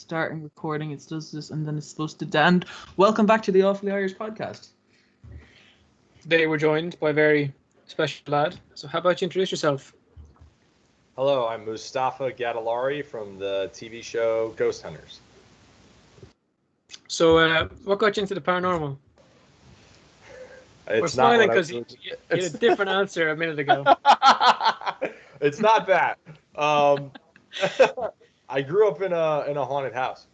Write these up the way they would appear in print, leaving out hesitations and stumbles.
starting recording. It does this and then it's supposed to end. Welcome back to the Awfully Irish podcast. Today we're joined by a very special lad. So how about you introduce yourself? Hello, I'm Mustafa Gatollari from the TV show Ghosthunters. So what got you into the paranormal? We're It's not smiling what because you had a different answer a minute ago. It's not that. I grew up in a haunted house.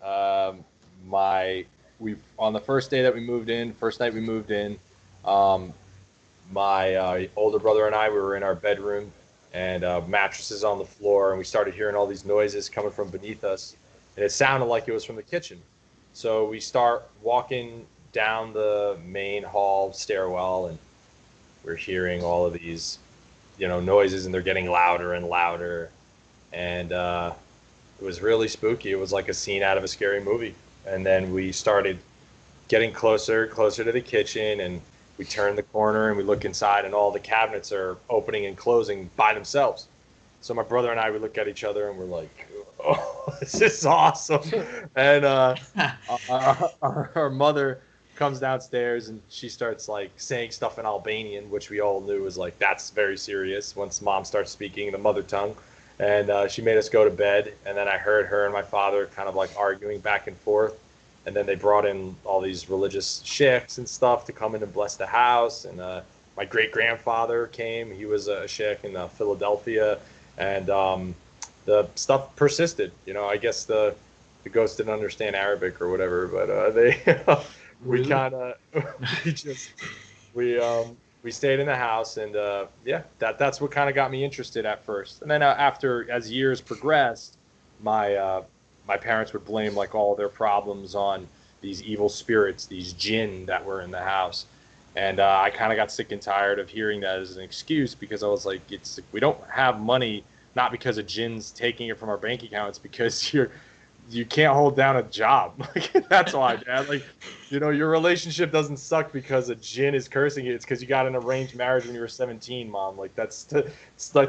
On the first day that we moved in, first night we moved in, my older brother and I, we were in our bedroom, and mattresses on the floor, and we started hearing all these noises coming from beneath us, and it sounded like it was from the kitchen. So we start walking down the main hall stairwell, and we're hearing all of these, noises, and they're getting louder and louder, and it was really spooky. It was like a scene out of a scary movie. And then we started getting closer to the kitchen, and we turn the corner and we look inside, and all the cabinets are opening and closing by themselves. So my brother and I, we look at each other and we're like, oh, this is awesome. And our mother comes downstairs and she starts like saying stuff in Albanian, which we all knew was like, that's very serious once mom starts speaking the mother tongue. And she made us go to bed. And then I heard her and my father kind of like arguing back and forth. And then they brought in all these religious sheikhs and stuff to come in and bless the house. And my great-grandfather came. He was a sheikh in Philadelphia. And the stuff persisted. I guess the ghosts didn't understand Arabic or whatever. But we stayed in the house. And that's what kind of got me interested at first. And then as years progressed, my parents would blame like all their problems on these evil spirits, these jinn that were in the house. And I kind of got sick and tired of hearing that as an excuse, because I was like, we don't have money, not because of jinns taking it from our bank account. It's because you can't hold down a job. Like, that's why, Dad. Like, your relationship doesn't suck because a jinn is cursing you. It's because you got an arranged marriage when you were 17, Mom. Like, that's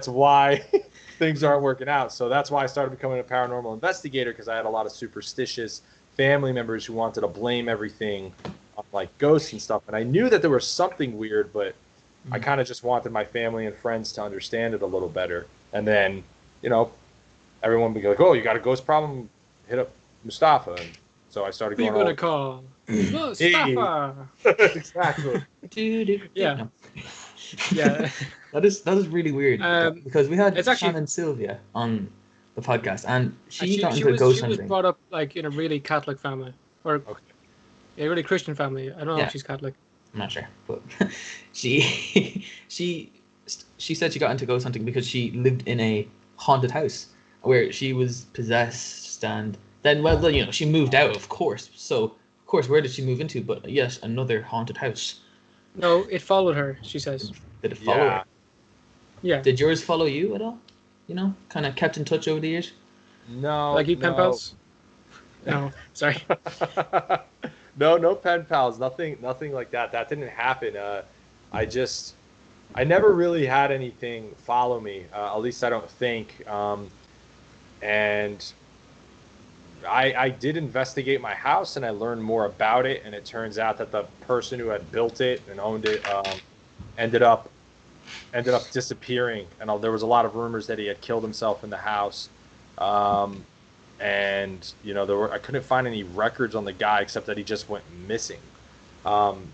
why things aren't working out. So that's why I started becoming a paranormal investigator, because I had a lot of superstitious family members who wanted to blame everything on like ghosts and stuff. And I knew that there was something weird, but I kind of just wanted my family and friends to understand it a little better. And then, everyone would be like, oh, you got a ghost problem? Hit up Mustafa. And so I started going. Who you gonna call? Mustafa. Exactly. Yeah. Yeah. That is really weird, because we had it's Shannon Sylvia on the podcast, and she got into was, ghost she was hunting. brought up like in a really Catholic family, or a really Christian family. I don't know if she's Catholic. I'm not sure, but she said she got into ghost hunting because she lived in a haunted house where she was possessed, and then she moved out, of course. So of course, where did she move into? But yes, another haunted house. No, it followed her, she says. Did it follow her? Yeah. Did yours follow you at all? Kind of kept in touch over the years? No. Like you pen pals? No, sorry. No pen pals. Nothing like that. That didn't happen. I never really had anything follow me. At least I don't think. And I did investigate my house, and I learned more about it. And it turns out that the person who had built it and owned it ended up disappearing. And there was a lot of rumors that he had killed himself in the house. And I couldn't find any records on the guy except that he just went missing.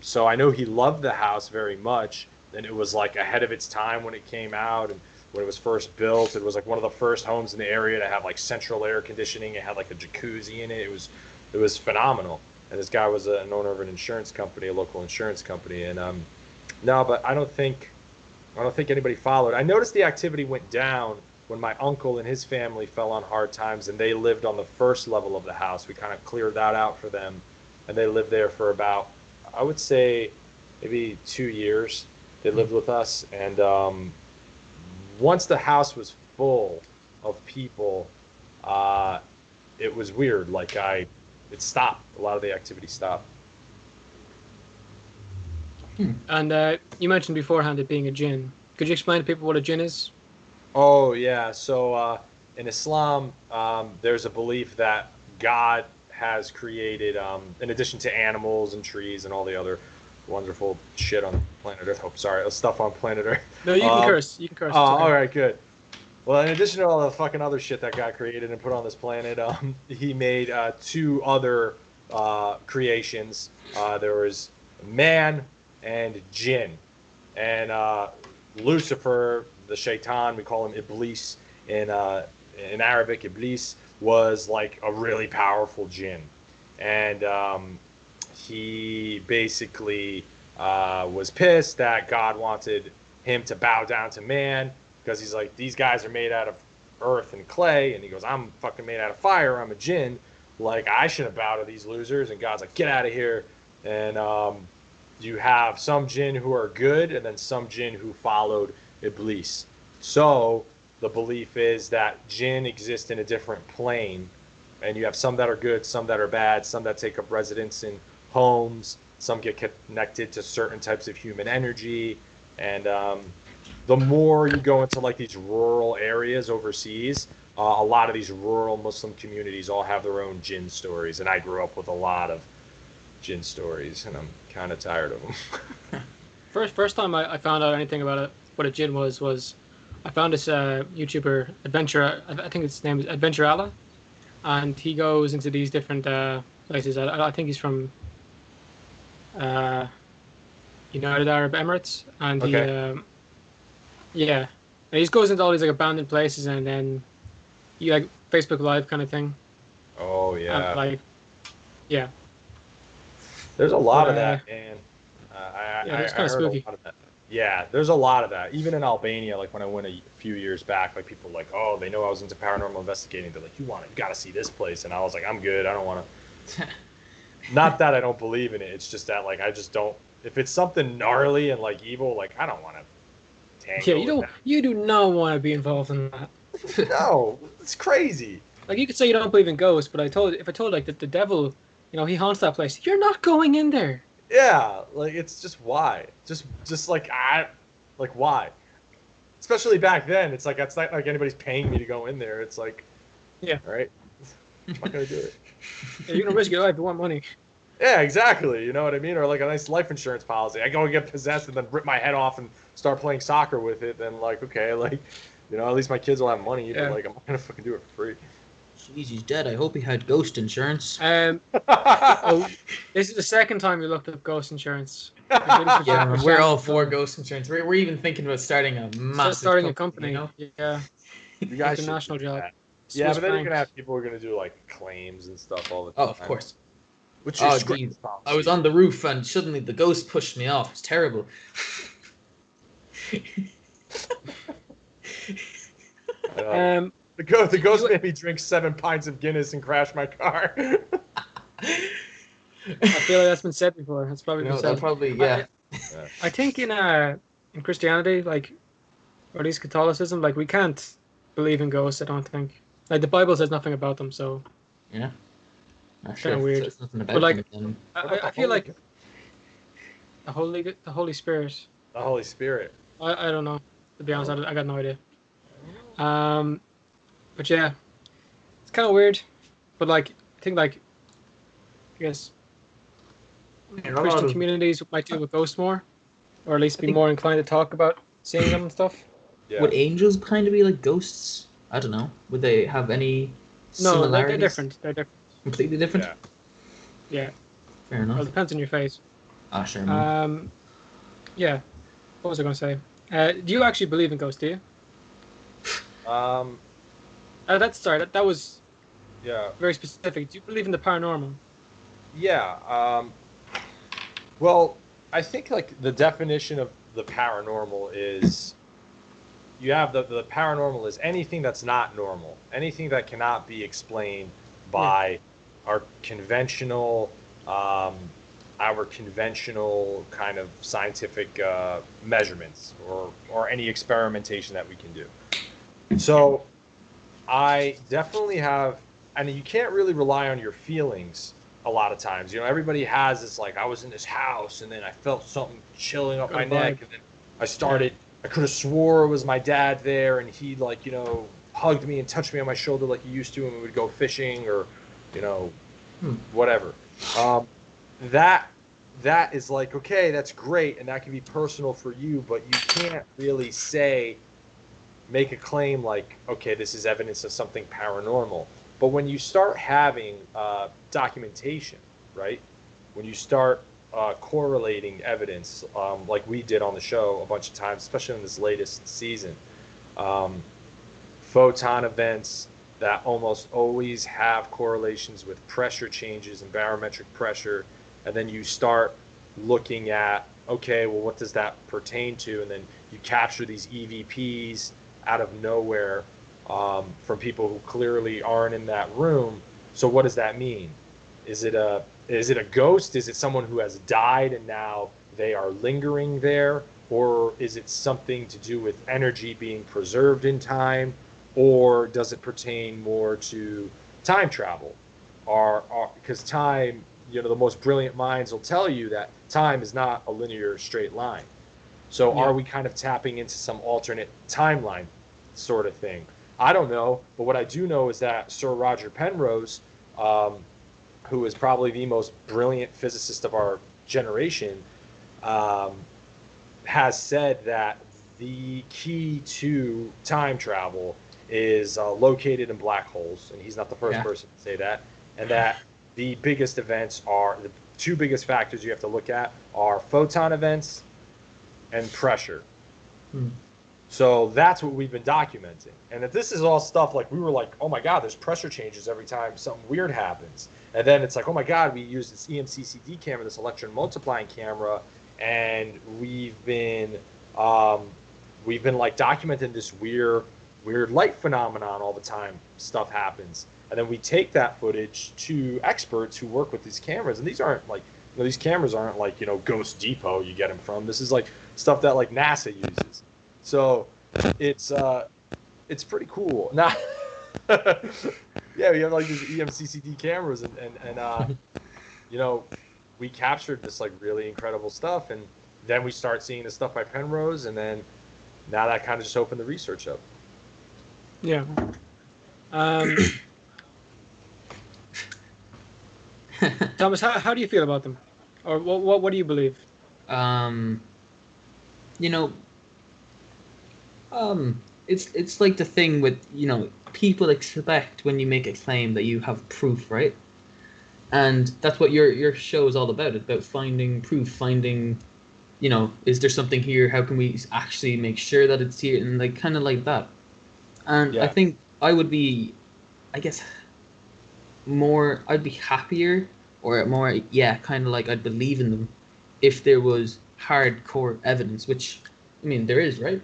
So I know he loved the house very much, and it was like ahead of its time when it came out. And when it was first built, it was like one of the first homes in the area to have like central air conditioning. It had like a jacuzzi in it. It was phenomenal. And this guy was an owner of an insurance company, a local insurance company. And no, but I don't think anybody followed. I noticed the activity went down when my uncle and his family fell on hard times, and they lived on the first level of the house. We kind of cleared that out for them, and they lived there for about, I would say, maybe 2 years. They lived with us, and once the house was full of people, it was weird. Like it stopped. A lot of the activity stopped. And you mentioned beforehand it being a jinn. Could you explain to people what a jinn is? Oh, yeah. So in Islam, there's a belief that God has created, in addition to animals and trees and all the other wonderful shit on planet Earth. Oh, sorry, stuff on planet Earth. No, you can curse. You can curse. Oh, It's okay. all right, good. Well, in addition to all the fucking other shit that God created and put on this planet, he made two other creations. There was man and jinn. And Lucifer, the shaitan, we call him Iblis in Arabic. Iblis was like a really powerful jinn. And he basically was pissed that God wanted him to bow down to man, because he's like, these guys are made out of earth and clay, and he goes, I'm fucking made out of fire, I'm a jinn, like I shouldn't bow to these losers. And God's like, get out of here. And you have some jinn who are good, and then some jinn who followed Iblis. So the belief is that jinn exist in a different plane, and you have some that are good, some that are bad, some that take up residence in homes, some get connected to certain types of human energy. And the more you go into like these rural areas overseas, a lot of these rural Muslim communities all have their own jinn stories. And I grew up with a lot of jinn stories, and I'm kind of tired of them. First time I found out anything about it, what a jinn was I found this YouTuber, Adventure, I think his name is Adventure Allah, and he goes into these different places. I think he's from United Arab Emirates, and Okay. and he just goes into all these like abandoned places, and then you like Facebook Live kind of thing. Oh yeah. And, like, yeah. There's a lot of that, man. It's kind of heard spooky. a lot of that. Yeah, there's a lot of that. Even in Albania, like when I went a few years back, like people were like, oh, they know I was into paranormal investigating. They're like, you got to see this place. And I was like, I'm good. I don't want to. Not that I don't believe in it. It's just that like I just don't. If it's something gnarly and like evil, like I don't want to tangle. Yeah, you do not want to be involved in that. No, it's crazy. Like, you could say you don't believe in ghosts, but if I told like that the devil, he haunts that place, you're not going in there. Yeah, like it's just why, just like why? Especially back then, it's like it's not like anybody's paying me to go in there. It's like, Yeah. all right, I'm not gonna do it. Yeah, you're gonna risk your life if you want money. Yeah, exactly. You know what I mean? Or like a nice life insurance policy. I go and get possessed and then rip my head off and start playing soccer with it. Then like, okay, like, at least my kids will have money. Yeah. But like, I'm not gonna fucking do it for free. Jeez, he's dead. I hope he had ghost insurance. Oh, this is the second time you looked up ghost insurance. Yeah, we're all for ghost insurance. We're even thinking about starting a massive Starting a company. You know? Yeah. You guys should International do job. that. Yeah, but then you're francs. gonna have people who are gonna do like claims and stuff all the time. Oh, of course. Which Oh, is great. geez. I was on the roof and suddenly the ghost pushed me off. It's terrible. The ghost made me drink 7 pints of Guinness and crash my car. I feel like that's been said before. That's probably been said. Yeah. I think in Christianity, like, or at least Catholicism, like, we can't believe in ghosts. I don't think. Like, the Bible says nothing about them, so. Yeah. Not Kinda weird. Says nothing about But, like, them, I feel like the Holy Spirit. The Holy Spirit. I don't know. To be honest, I got no idea. But yeah, it's kind of weird. But like, I think like, I guess Christian communities might deal with ghosts more, or at least be more inclined to talk about seeing them and stuff. Yeah. Would angels kind of be like ghosts? I don't know. Would they have any No, similarities? they're different. They're different. Completely different? Yeah. Fair Well, enough. it depends on your face. Ah, sure. Man. Yeah. What was I going to say? Do you actually believe in ghosts? Do you? That was Yeah. very specific. Do you believe in the paranormal? Yeah. Well, I think like the definition of the paranormal is you have the paranormal is anything that's not normal, anything that cannot be explained by our conventional kind of scientific measurements or any experimentation that we can do. So I definitely have, and you can't really rely on your feelings a lot of times. Everybody has this, like, I was in this house and then I felt something chilling up my neck, and then I could have swore it was my dad there, and he, like, hugged me and touched me on my shoulder like he used to when we would go fishing, or you know, Hmm. whatever. Um, that that is like, okay, that's great, and that can be personal for you, but you can't really make a claim like, okay, this is evidence of something paranormal. But when you start having documentation, right? When you start correlating evidence, like we did on the show a bunch of times, especially in this latest season, um, photon events that almost always have correlations with pressure changes and barometric pressure, and then you start looking at, okay, well, what does that pertain to? And then you capture these EVPs out of nowhere, from people who clearly aren't in that room. So what does that mean? Is it a ghost? Is it someone who has died and now they are lingering there? Or is it something to do with energy being preserved in time? Or does it pertain more to time travel? Because time, the most brilliant minds will tell you that time is not a linear straight line. So Yeah. are we kind of tapping into some alternate timeline sort of thing? I don't know, but what I do know is that Sir Roger Penrose, um, who is probably the most brilliant physicist of our generation, um, has said that the key to time travel is located in black holes, and he's not the first Yeah. person to say that, and that the biggest events are the two biggest factors you have to look at are photon events and pressure. Hmm. So that's what we've been documenting. And if this is all stuff like we were like, oh my God, there's pressure changes every time something weird happens. And then it's like, oh my God, we use this EMCCD camera, this electron multiplying camera, and um, we've been like documenting this weird light phenomenon all the time. Stuff happens. And then we take that footage to experts who work with these cameras. And these aren't like, these cameras aren't like, Ghost Depot you get them from. This is like stuff that like NASA uses. So it's pretty cool. Now, yeah, we have like these EMCCD cameras, and you know, we captured this like really incredible stuff, and then we start seeing the stuff by Penrose, and then now that kind of just opened the research up. Yeah. Um, Thomas, how do you feel about them, or what do you believe? um, you know, it's like the thing with people expect when you make a claim that you have proof, right? And that's what your show is all about. It's about finding proof, finding, is there something here? How can we actually make sure that it's here? And like kind of like that. And I Yeah, think I would be, I guess, I'd be happier or more, yeah, kind of like I'd believe in them if there was hardcore evidence, which, I mean, there is, right?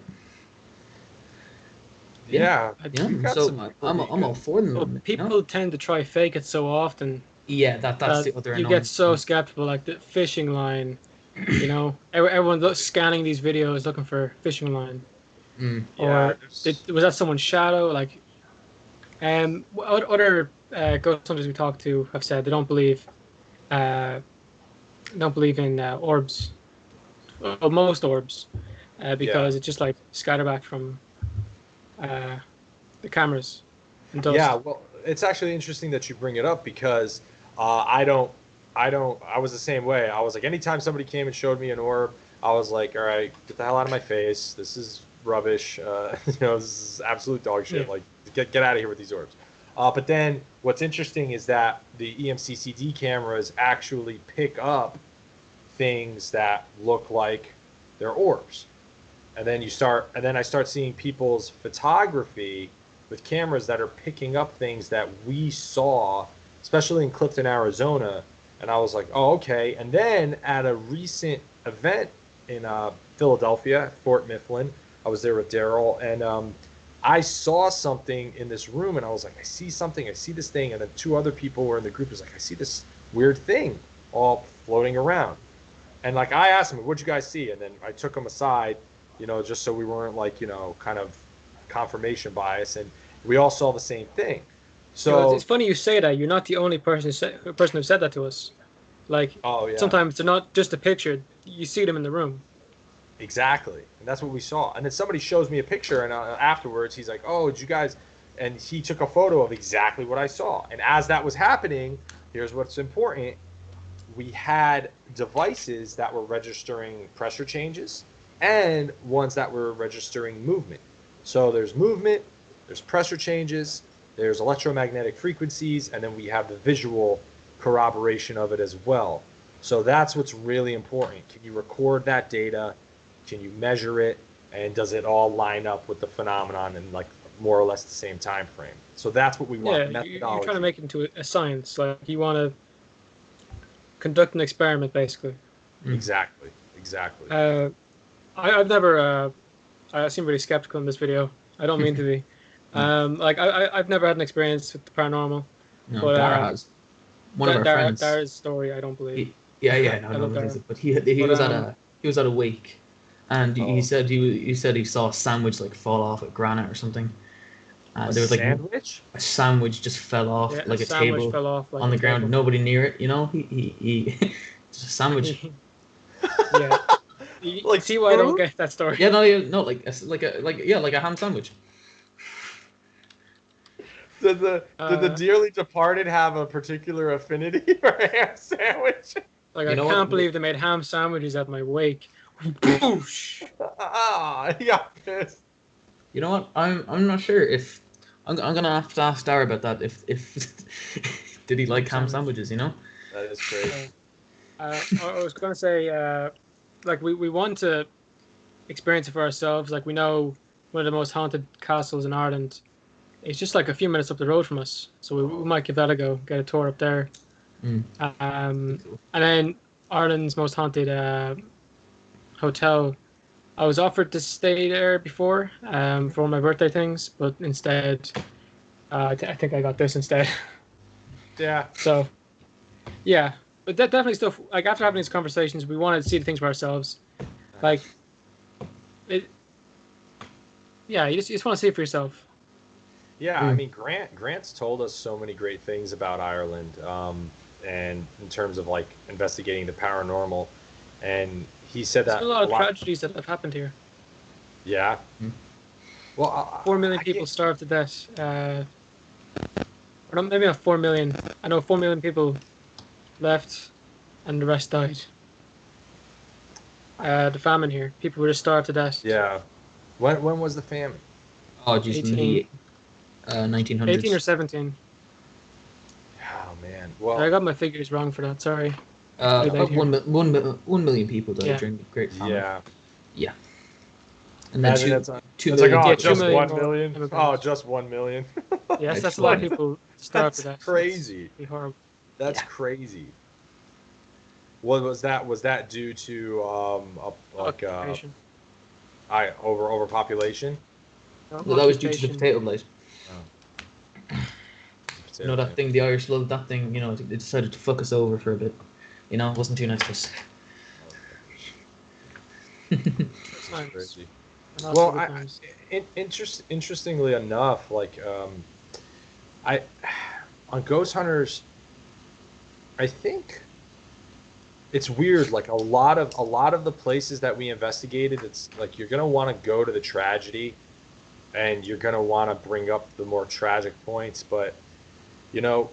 Yeah, yeah, yeah. we've got So some I'm pretty I'm all good. for Well, them. people tend to try fake it so often Yeah, that's that the other you get annoying so thing. skeptical. Like the fishing line, everyone's scanning these videos looking for fishing line, Mm. Yeah, or was that someone's shadow? Like, other ghost hunters we talked to have said they uh, don't believe in orbs, well, most orbs, yeah. because it's just like scatterback from uh, the cameras and Yeah, dust. well, it's actually interesting that you bring it up because I was the same way. I was like, anytime somebody came and showed me an orb, I was like, all right, get the hell out of my face. This is rubbish. This is absolute dog Yeah, shit. Like, get out of here with these orbs. But then what's interesting is that the EMCCD cameras actually pick up things that look like they're orbs, and then I start seeing people's photography with cameras that are picking up things that we saw, especially in Clifton, Arizona. And I was like, oh, okay. And then at a recent event in Philadelphia, Fort Mifflin, I was there with Daryl, and I saw something in this room, and I was like, I see something, I see this thing, and then two other people were in the group. Was like, I see this weird thing all floating around. And like I asked him, "What'd you guys see?" And then I took him aside, just so we weren't like, kind of confirmation bias, and we all saw the same thing. it's So, funny you say that. You're not the only person who said that to us. Like oh yeah, sometimes they're not just a picture; you see them in the room. exactly, and that's what we saw. And then somebody shows me a picture, and afterwards he's like, "Oh, did you guys and he took a photo of exactly what I saw. And as that was happening, here's what's important. We had devices that were registering pressure changes and ones that were registering movement. So there's movement, there's pressure changes, there's electromagnetic frequencies, and then we have the visual corroboration of it as well. So that's what's really important. Can you record that data? Can you measure it? And does it all line up with the phenomenon in like more or less the same time frame? So that's what we want. Yeah, you're trying to make it into a science. Like you want to conduct an experiment, basically. Exactly. I've never. I seem really skeptical in this video. I don't mean to be. Like I've never had an experience with the paranormal. No, but, Dara has. One of our friends. Dara's story, I don't believe. But he was at a wake, and he said he saw a sandwich like fall off a granite or something. There was like a sandwich just fell off like a table fell off, like, on the ground. Nobody near it. You know, he just a sandwich. Yeah. Like, see why I don't get that story. Yeah, no, like a ham sandwich. Did the dearly departed have a particular affinity for a ham sandwich? Like, I can't believe they made ham sandwiches at my wake. Boosh! He got pissed. You know what? I'm not sure if I'm gonna have to ask Dara about that. If did he like ham sandwiches? You know. That is crazy. I was gonna say, like we want to experience it for ourselves. Like we know one of the most haunted castles in Ireland. It's just like a few minutes up the road from us, so we might give that a go. Get a tour up there. And then Ireland's most haunted hotel. I was offered to stay there before for my birthday things, but instead, I think I got this instead. Yeah. So, yeah, but that definitely stuff. Like after having these conversations, we wanted to see the things for ourselves. Like, it. Yeah, you just want to see it for yourself. Yeah, I mean, Grant's told us so many great things about Ireland, and in terms of like investigating the paranormal, and he said that there's a lot of tragedies that have happened here. Yeah. Well, 4 million people starved to death. Or not, maybe not 4 million. I know 4 million people left, and the rest died. The famine here. People were just starved to death. Yeah. When was the famine? Oh, geez, 1900s. 18 or 17. Oh man. Well, I got my figures wrong for that. Sorry. 1 million people died during the Great Famine. Yeah. Yeah. And then two it's million. like, just 1 million. Oh, just 1 million. Yes, that's a lot of people starved to death. That's crazy. That's horrible. That's crazy. What was that? Was that due to overpopulation? No, that was due to the potato blight. Oh. You know that thing, the Irish love that thing. You know, it decided to fuck us over for a bit. You know, it wasn't too nice to us. Crazy. Well, interestingly enough, like on Ghost Hunters, I think it's weird. Like a lot of the places that we investigated, it's like you're gonna want to go to the tragedy, and you're gonna want to bring up the more tragic points. But you know,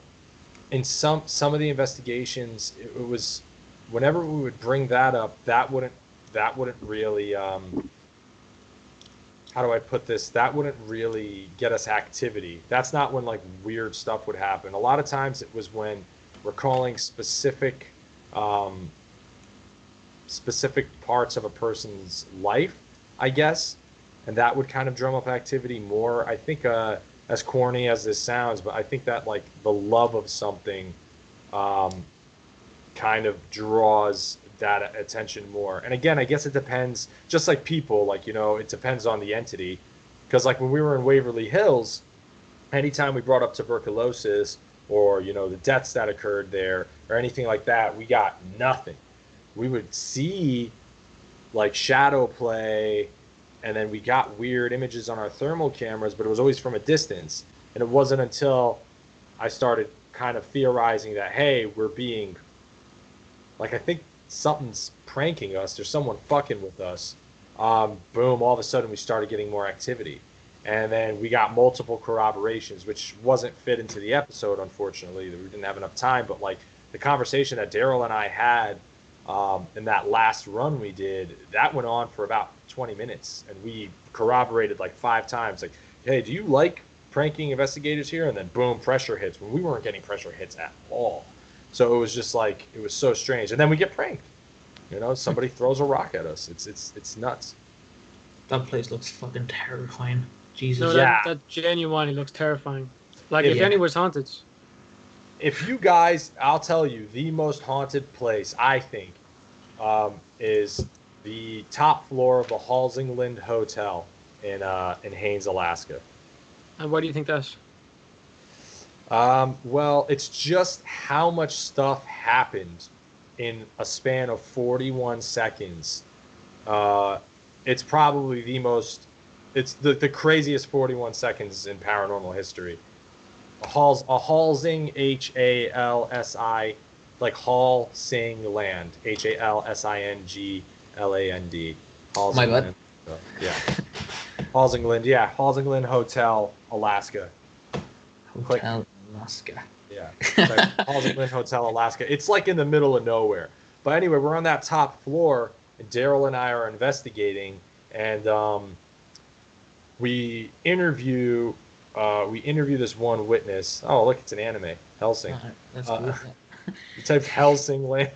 in some of the investigations, it was whenever we would bring that up, that wouldn't really how do I put this? That wouldn't really get us activity. That's not when like weird stuff would happen. A lot of times it was when recalling specific parts of a person's life, I guess, and that would kind of drum up activity more. I think as corny as this sounds, but I think that like the love of something kind of draws that attention more. And again, I guess it depends, just like people, like, you know, it depends on the entity. Because like when we were in Waverly Hills, anytime we brought up tuberculosis or, you know, the deaths that occurred there or anything like that, we got nothing. We would see like shadow play, and then we got weird images on our thermal cameras, but it was always from a distance. And it wasn't until I started kind of theorizing that, hey, we're being, like, I think something's pranking us. There's someone fucking with us. Boom, all of a sudden we started getting more activity. And then we got multiple corroborations, which wasn't fit into the episode, unfortunately. We didn't have enough time. But like the conversation that Daryl and I had in that last run we did, that went on for about 20 minutes. And we corroborated like 5 times. Like, hey, do you like pranking investigators here? And then boom, pressure hits. When we weren't getting pressure hits at all. So it was just like, it was so strange. And then we get pranked. You know, somebody throws a rock at us. It's nuts. That place looks fucking terrifying. Jesus. No, that genuinely looks terrifying. Like if anywhere's haunted. If you guys, I'll tell you, the most haunted place I think is the top floor of the Halsingland Hotel in Haines, Alaska. And why do you think that? Well, it's just how much stuff happened in a span of 41 seconds. It's probably the most. It's the craziest 41 seconds in paranormal history. A Halsing, Halsi, like Hall Sing Land, Halsingland. My bad. Yeah. Halsingland, yeah. Halsingland Hotel, Alaska. Hotel Alaska. Yeah. Like Halsingland Hotel, Alaska. It's like in the middle of nowhere. But anyway, we're on that top floor, and Daryl and I are investigating, and we interview this one witness. Oh, look, it's an anime. Helsing. That's cool. You type Helsing Land.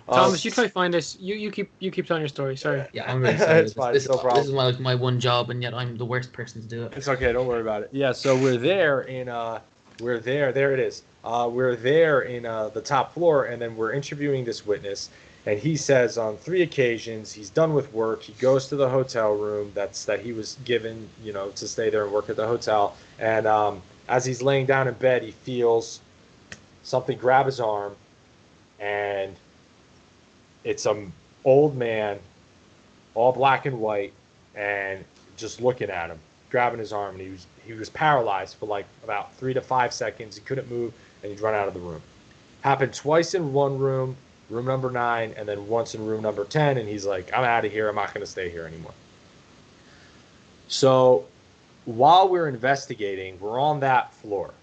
Thomas, you try to find this. You keep telling your story. Sorry. Yeah, I'm really sorry. It's fine. This No problem. is my one job, and yet I'm the worst person to do it. It's okay. Don't worry about it. Yeah. So we're there in There it is. We're there in the top floor, and then we're interviewing this witness. And he says on 3 occasions he's done with work. He goes to the hotel room that he was given, to stay there and work at the hotel. And as he's laying down in bed, he feels something grab his arm, and it's some old man, all black and white, and just looking at him, grabbing his arm. And he was paralyzed for like about 3 to 5 seconds. He couldn't move, and he'd run out of the room. Happened twice in one room number 9, and then once in room number 10, and he's like, I'm out of here. I'm not going to stay here anymore. So while we're investigating, we're on that floor,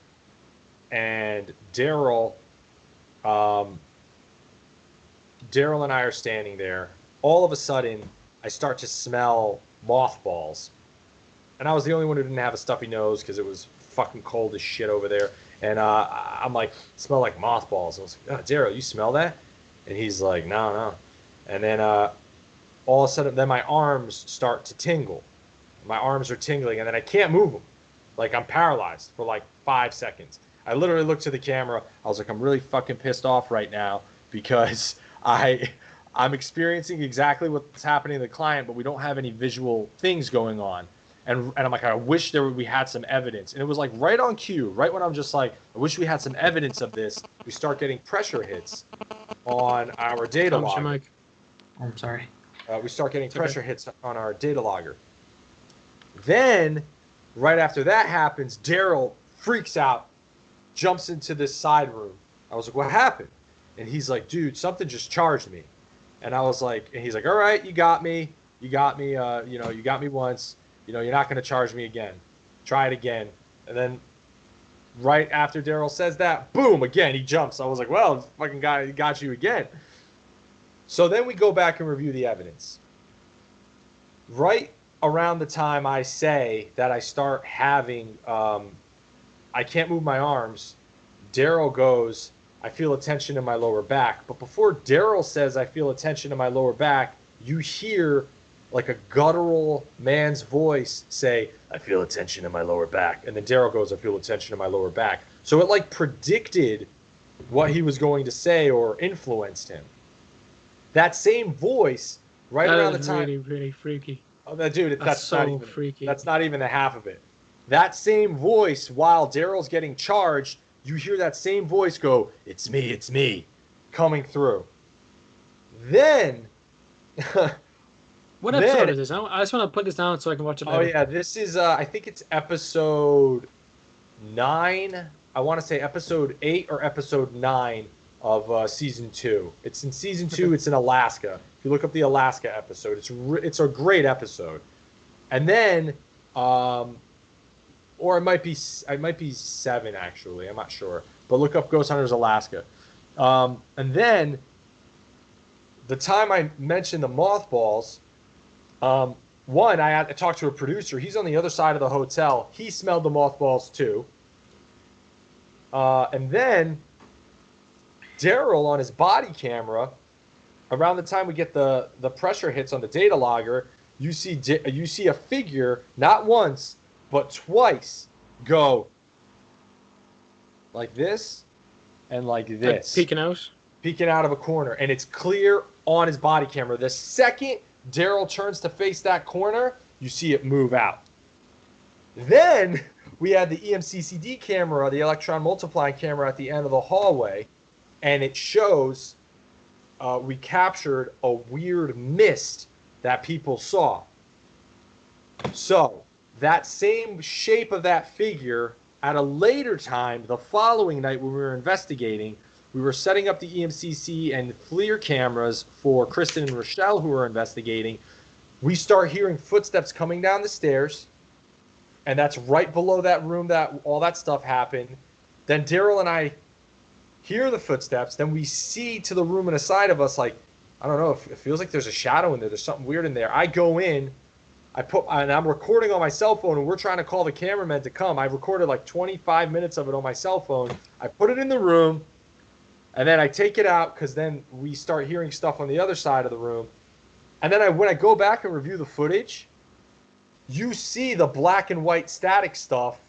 and Daryl and I are standing there. All of a sudden, I start to smell mothballs, and I was the only one who didn't have a stuffy nose because it was fucking cold as shit over there. And I'm like, smell like mothballs. I was like, oh, Daryl, you smell that? And he's like, no. And then all of a sudden, then my arms start to tingle. My arms are tingling, and then I can't move them. Like, I'm paralyzed for like 5 seconds. I literally looked to the camera. I was like, I'm really fucking pissed off right now because I'm experiencing exactly what's happening to the client, but we don't have any visual things going on. And I'm like, I wish we had some evidence. And it was like right on cue, right when I'm just like, I wish we had some evidence of this. We start getting pressure hits on our data logger. Oh, I'm sorry. We start getting pressure hits on our data logger. Then, right after that happens, Daryl freaks out, jumps into this side room. I was like, what happened? And he's like, dude, something just charged me. And I was like, and he's like, all right, you got me. You got me once. You're not going to charge me again. Try it again. And then right after Daryl says that, boom, again, he jumps. I was like, well, fucking guy got you again. So then we go back and review the evidence. Right around the time I say that I start having, I can't move my arms, Daryl goes, I feel a tension in my lower back. But before Daryl says I feel a tension in my lower back, you hear like a guttural man's voice say, I feel a tension in my lower back. And then Daryl goes, I feel a tension in my lower back. So it like predicted what he was going to say or influenced him. That same voice, right around the time. Really, really freaky. Oh, dude, that's so not even freaky. That's not even the half of it. That same voice, while Daryl's getting charged, you hear that same voice go, it's me, coming through. Then... What episode is this? I just want to put this down so I can watch it later. Oh, yeah. This is, I think it's episode 9. I want to say episode 8 or episode 9 of season 2. It's in season 2. It's in Alaska. If you look up the Alaska episode, it's a great episode. And then Or it might be 7 actually. I'm not sure. But look up Ghost Hunters Alaska. And then the time I mentioned the mothballs, one, I had to talk to a producer. He's on the other side of the hotel. He smelled the mothballs too. And then Daryl on his body camera, around the time we get the pressure hits on the data logger, you see a figure not once but twice go like this and like this, like peeking out of a corner, and it's clear on his body camera. The second Daryl turns to face that corner, you see it move out. Then we had the EMCCD camera, the electron multiplying camera at the end of the hallway, and it shows we captured a weird mist that people saw. So that same shape of that figure at a later time, the following night when we were investigating, we were setting up the EMCC and FLIR cameras for Kristen and Rochelle who were investigating. We start hearing footsteps coming down the stairs, and that's right below that room that all that stuff happened. Then Daryl and I hear the footsteps. Then we see to the room and aside of us, like, I don't know, it feels like there's a shadow in there. There's something weird in there. I go in, and I'm recording on my cell phone, and we're trying to call the cameraman to come. I recorded like 25 minutes of it on my cell phone. I put it in the room, and then I take it out because then we start hearing stuff on the other side of the room. And then when I go back and review the footage, you see the black and white static stuff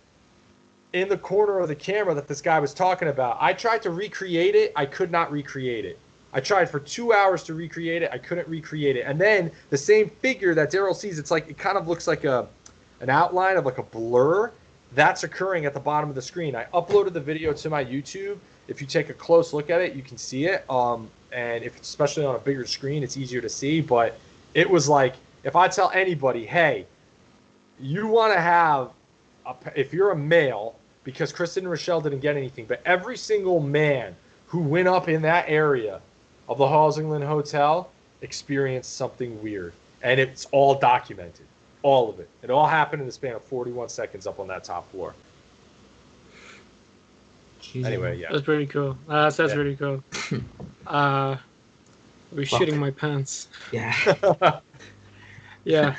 in the corner of the camera that this guy was talking about. I tried to recreate it. I could not recreate it. I tried for 2 hours to recreate it. I couldn't recreate it. And then the same figure that Daryl sees, it's like, it kind of looks like an outline of like a blur. That's occurring at the bottom of the screen. I uploaded the video to my YouTube. If you take a close look at it, you can see it. And if it's especially on a bigger screen, it's easier to see. But it was like, if I tell anybody, hey, you want to have, if you're a male, because Kristen and Rochelle didn't get anything, but every single man who went up in that area of the Halsingland Hotel experienced something weird. And it's all documented. All of it. It all happened in the span of 41 seconds up on that top floor. Jesus. Anyway, yeah. That's pretty cool. That's really cool. I'll be shitting my pants. Yeah. Yeah.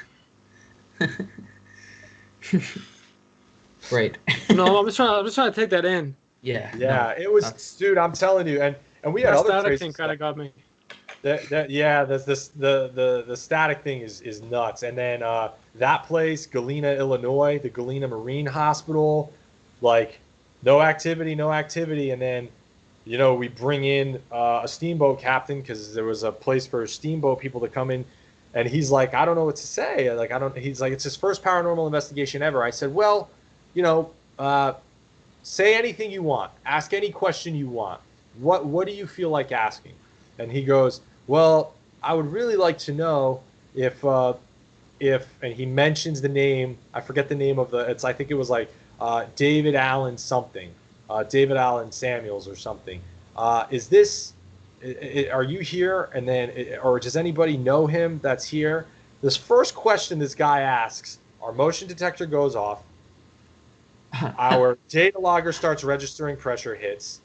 Right. No, I'm just trying to take that in. Yeah. Yeah, no, it was, dude, I'm telling you, and we had other static crazy thing stuff. kind of got me. The static thing is nuts. And then that place, Galena, Illinois, the Galena Marine Hospital, like no activity. And then, you know, we bring in a steamboat captain because there was a place for steamboat people to come in. And he's like, I don't know what to say. He's like, it's his first paranormal investigation ever. I said, well, you know, say anything you want. Ask any question you want. What do you feel like asking? And he goes, well, I would really like to know if, and he mentions the name, I forget the name of I think it was like David Allen something, David Allen Samuels or something. Are you here? And then, or does anybody know him that's here? This first question this guy asks, our motion detector goes off. Our data logger starts registering pressure hits.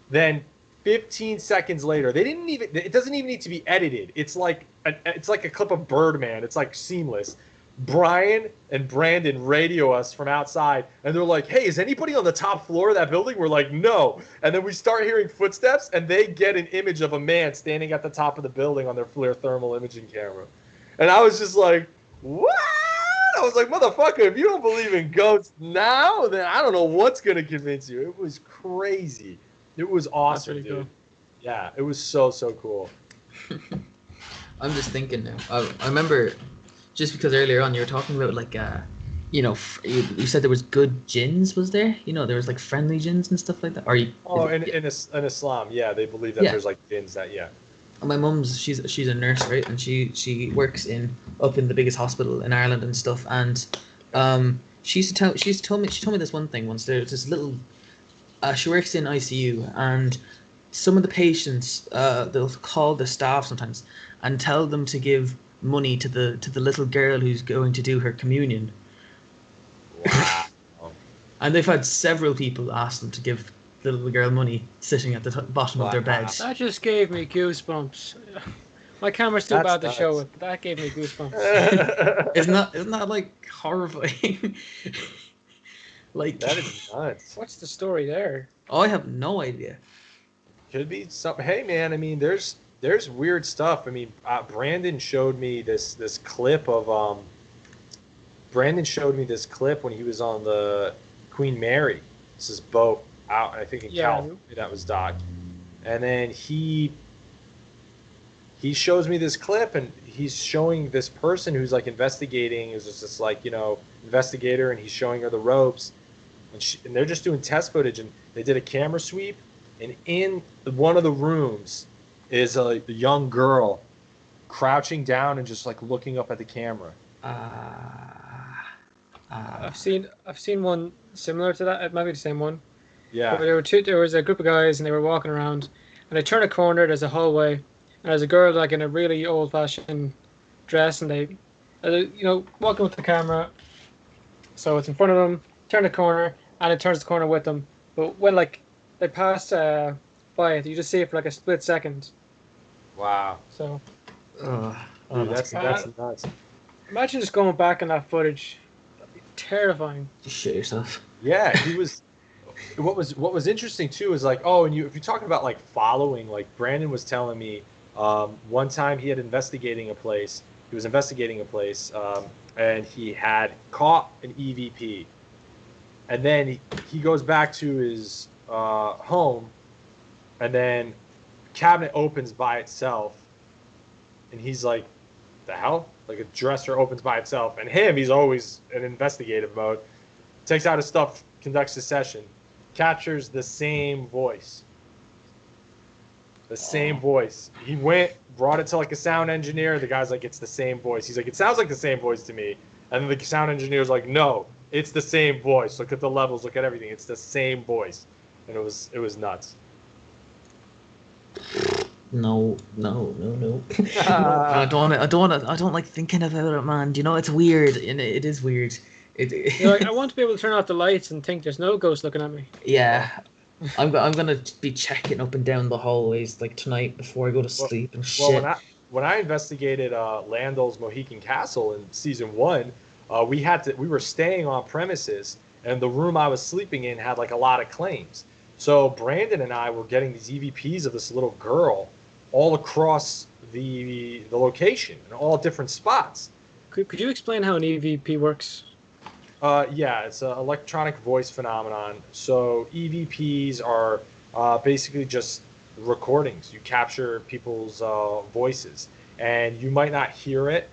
Then 15 seconds later, it doesn't even need to be edited. It's like a clip of Birdman. It's like seamless. Brian and Brandon radio us from outside, and they're like, hey, is anybody on the top floor of that building? We're like, no. And then we start hearing footsteps, and they get an image of a man standing at the top of the building on their FLIR thermal imaging camera. And I was just like, what? I was like, motherfucker, if you don't believe in ghosts now, then I don't know what's going to convince you. It was crazy. It was awesome, dude. Cool. Yeah, it was so cool. I'm just thinking now. I remember, just because earlier on you were talking about like, you know, you said there was good jinns, was there? You know, there was like friendly jinns and stuff like that. In Islam, yeah, they believe that there's like jinns that, yeah. My mum's she's a nurse, right, and she works up in the biggest hospital in Ireland and stuff, and she told me this one thing once. There's this little she works in ICU, and some of the patients they'll call the staff sometimes and tell them to give money to the little girl who's going to do her communion, Wow. And they've had several people ask them to give the little girl money sitting at the bottom of their bed. That just gave me goosebumps. My camera's too bad to show it, but that gave me goosebumps. Isn't that like horrifying? Like that is nuts. What's the story there? Oh, I have no idea. Could be something. Hey man, I mean, there's weird stuff. I mean, Brandon showed me this clip of Brandon showed me this clip when he was on the Queen Mary. This is boat out, I think in California that was docked. And then he shows me this clip, and he's showing this person who's like investigating, is just this like, investigator, and he's showing her the ropes, and they're just doing test footage, and they did a camera sweep, and in one of the rooms is a young girl crouching down and just like looking up at the camera. I've seen one similar to that. It might be the same one. Yeah. But there was a group of guys, and they were walking around, and they turn a corner. There's a hallway, and there's a girl like in a really old-fashioned dress, and they, walking with the camera. So it's in front of them. Turn the corner, and it turns the corner with them. But when like they pass by it, you just see it for like a split second. Wow. So. Dude, that's nuts. Imagine just going back on that footage. That'd be terrifying. Just shit yourself. Yeah, he was. What was interesting too is like, if you're talking about like following, like Brandon was telling me, one time he was investigating a place, and he had caught an EVP, and then he goes back to his home, and then cabinet opens by itself, and he's like, the hell? Like a dresser opens by itself, and he's always in investigative mode, takes out his stuff, conducts a session, captures the same voice. He went, brought it to like a sound engineer. The guy's like, it's the same voice. He's like, it sounds like the same voice to me. And then the sound engineer's like, no, it's the same voice. Look at the levels, look at everything. It's the same voice. And it was nuts. No. I don't like thinking about it, man. It's weird, and it is weird. I want to be able to turn off the lights and think there's no ghost looking at me. Yeah, I'm gonna be checking up and down the hallways like tonight before I go to sleep and shit. Well, when I investigated Landell's Mohican Castle in season 1, we were staying on premises, and the room I was sleeping in had like a lot of claims. So Brandon and I were getting these EVPs of this little girl all across the location in all different spots. Could you explain how an EVP works? Yeah, it's an electronic voice phenomenon. So EVPs are basically just recordings. You capture people's voices, and you might not hear it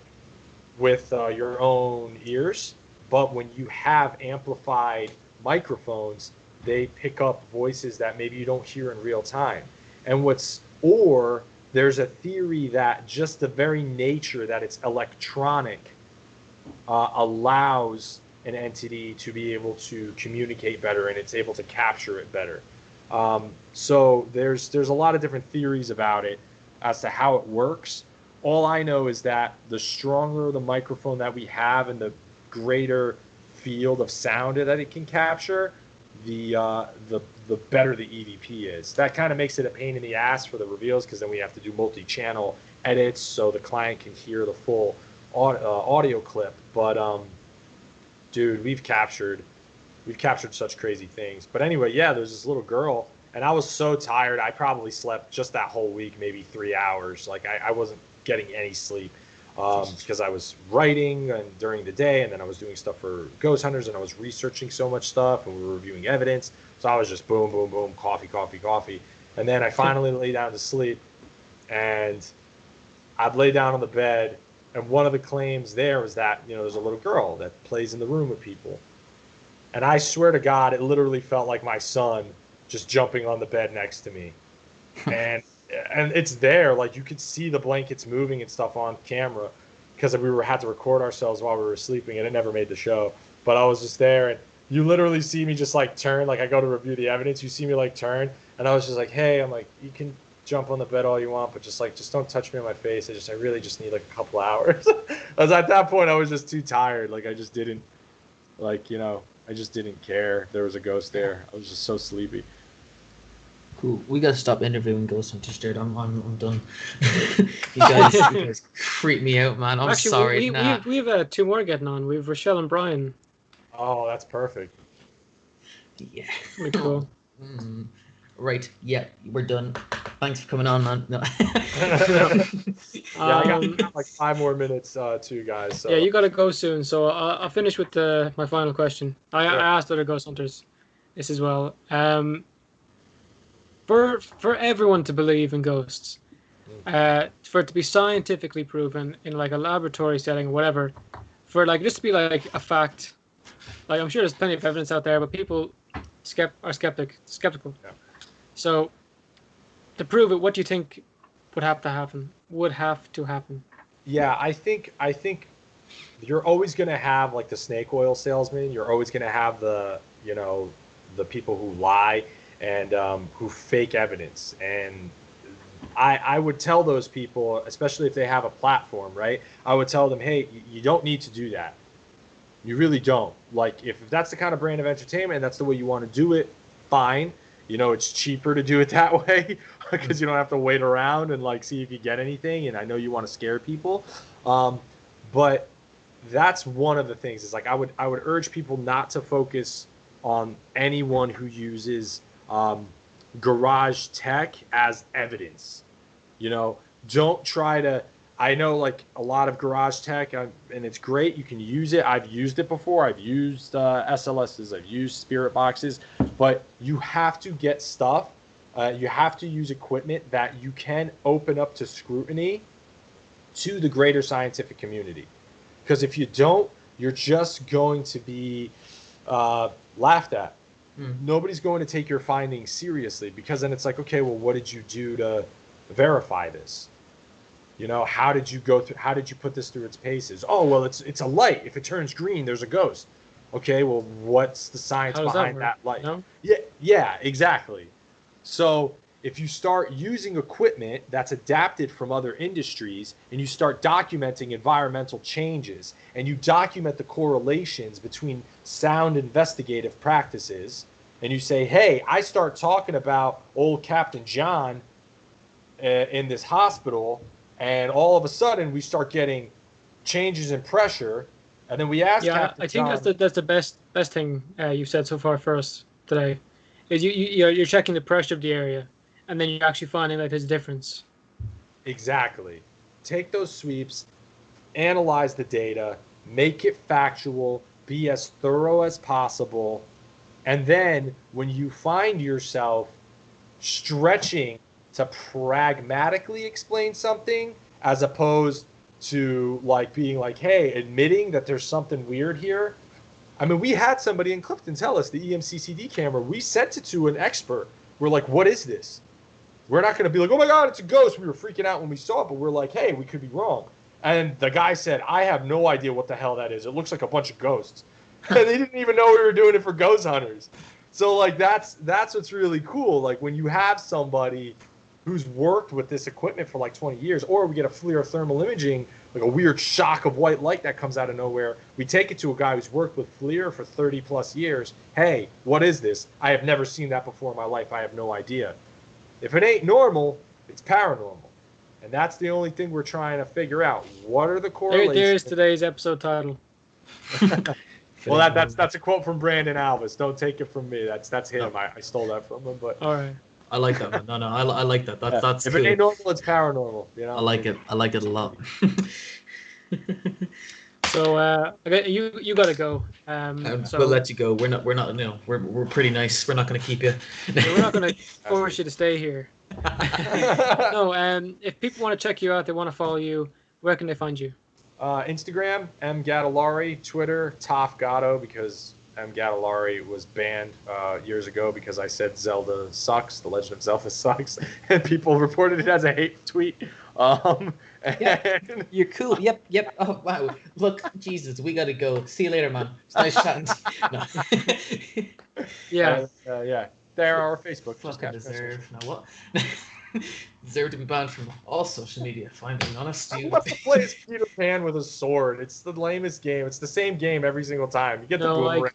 with your own ears, but when you have amplified microphones, they pick up voices that maybe you don't hear in real time. Or there's a theory that just the very nature that it's electronic allows an entity to be able to communicate better, and it's able to capture it better. So there's a lot of different theories about it as to how it works. All I know is that the stronger the microphone that we have and the greater field of sound that it can capture, the better the EVP is. That kind of makes it a pain in the ass for the reveals, because then we have to do multi-channel edits so the client can hear the full audio clip. But dude, we've captured such crazy things. But anyway, yeah, there's this little girl, and I was so tired. I probably slept just that whole week maybe 3 hours. Like I wasn't getting any sleep because I was writing and during the day, and then I was doing stuff for Ghosthunters, and I was researching so much stuff, and we were reviewing evidence. So I was just boom, boom, boom, coffee. And then I finally lay down to sleep, and I'd lay down on the bed, and one of the claims there was that, there's a little girl that plays in the room with people. And I swear to God, it literally felt like my son just jumping on the bed next to me. And it's there, like you could see the blankets moving and stuff on camera, because we had to record ourselves while we were sleeping, and it never made the show. But I was just there, and you literally see me just like turn, like I go to review the evidence, you see me like turn, and I was just like, hey, I'm like, you can jump on the bed all you want, but just don't touch me on my face. I really just need like a couple hours. At that point, I was just too tired. Like I just didn't Like, I just didn't care. There was a ghost there. I was just so sleepy. Cool. We gotta stop interviewing ghost hunters, dude. I'm done. you guys creep me out, man. I'm Actually, sorry. we have two more getting on. We have Rochelle and Brian. Oh, that's perfect. Yeah. Pretty cool. Right. Yeah, we're done. Thanks for coming on, man. No. I got like 5 more minutes too, guys. So. Yeah, you gotta go soon. So I'll finish with my final question. I asked other ghost hunters this as well. For everyone to believe in ghosts, for it to be scientifically proven in like a laboratory setting or whatever, for like just to be like a fact, like I'm sure there's plenty of evidence out there, but people are skeptical. Yeah. So to prove it, what do you think would have to happen? Yeah, I think you're always going to have like the snake oil salesman. You're always going to have the people who lie and who fake evidence. And I would tell those people, especially if they have a platform, right? I would tell them, hey, you don't need to do that. You really don't. Like, if that's the kind of brand of entertainment and that's the way you want to do it, fine. It's cheaper to do it that way because you don't have to wait around and like see if you get anything. And I know you want to scare people, but that's one of the things. Is like I would urge people not to focus on anyone who uses garage tech as evidence. Don't try to. I know like a lot of garage tech, and it's great. You can use it. I've used it before. I've used SLSs. I've used spirit boxes. But you have to get stuff. You have to use equipment that you can open up to scrutiny to the greater scientific community. Because if you don't, you're just going to be laughed at. Nobody's going to take your findings seriously because then it's like, okay, well, what did you do to verify this? How did you go through? How did you put this through its paces? Oh, well, it's a light. If it turns green, there's a ghost. Okay, well, what's the science behind that light? No? Yeah, exactly. So if you start using equipment that's adapted from other industries and you start documenting environmental changes and you document the correlations between sound investigative practices and you say, hey, I start talking about old Captain John in this hospital, and all of a sudden we start getting changes in pressure, and then we ask Captain John. I think that's the best thing you've said so far for us today, is you're checking the pressure of the area, and then you're actually finding that there's a difference. Exactly. Take those sweeps, analyze the data, make it factual, be as thorough as possible, and then when you find yourself stretching to pragmatically explain something as opposed to like being like, hey, admitting that there's something weird here. I mean, we had somebody in Clifton tell us the EMCCD camera, we sent it to an expert. We're like, what is this? We're not going to be like, oh my God, it's a ghost. We were freaking out when we saw it, but we're like, hey, we could be wrong. And the guy said, I have no idea what the hell that is. It looks like a bunch of ghosts. And they didn't even know we were doing it for ghost hunters. So like, that's what's really cool. Like when you have somebody who's worked with this equipment for like 20 years, or we get a FLIR thermal imaging, like a weird shock of white light that comes out of nowhere. We take it to a guy who's worked with FLIR for 30 plus years. Hey, what is this? I have never seen that before in my life. I have no idea. If it ain't normal, it's paranormal. And that's the only thing we're trying to figure out. What are the correlations? There's today's episode title. Well, that's a quote from Brandon Alvis. Don't take it from me. That's him. I stole that from him. But all right. I like that, man. No, I like that. That's if cool. it ain't normal, it's paranormal. I like it. I like it a lot. So okay, you gotta go. We'll let you go. We're not. No, we're pretty nice. We're not gonna keep you. We're not gonna force you to stay here. No. If people want to check you out, they want to follow you. Where can they find you? Instagram, M Gatollari. Twitter, Toph Gatto, because M Gatollari was banned years ago because I said Zelda sucks. The Legend of Zelda sucks, and people reported it as a hate tweet. Yeah, you're cool. Yep. Oh wow. Look, Jesus, we gotta go. See you later, man. It's nice chatting. No. Yeah. Yeah. They're our Facebook. Just Fucking catch us on social. deserve. Now what? Deserve to be banned from all social media. If I'm being honest, Who wants to play as Peter Pan with a sword? It's the lamest game. It's the same game every single time. You get the boomerang.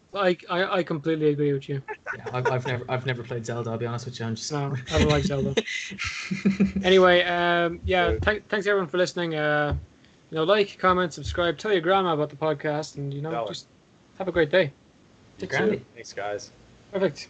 I completely agree with you. Yeah, I've never played Zelda. I'll be honest with you. I'm just No, I don't like Zelda. Anyway, yeah, thanks everyone for listening. Like, comment, subscribe, tell your grandma about the podcast, and just have a great day. Thanks, guys. Perfect.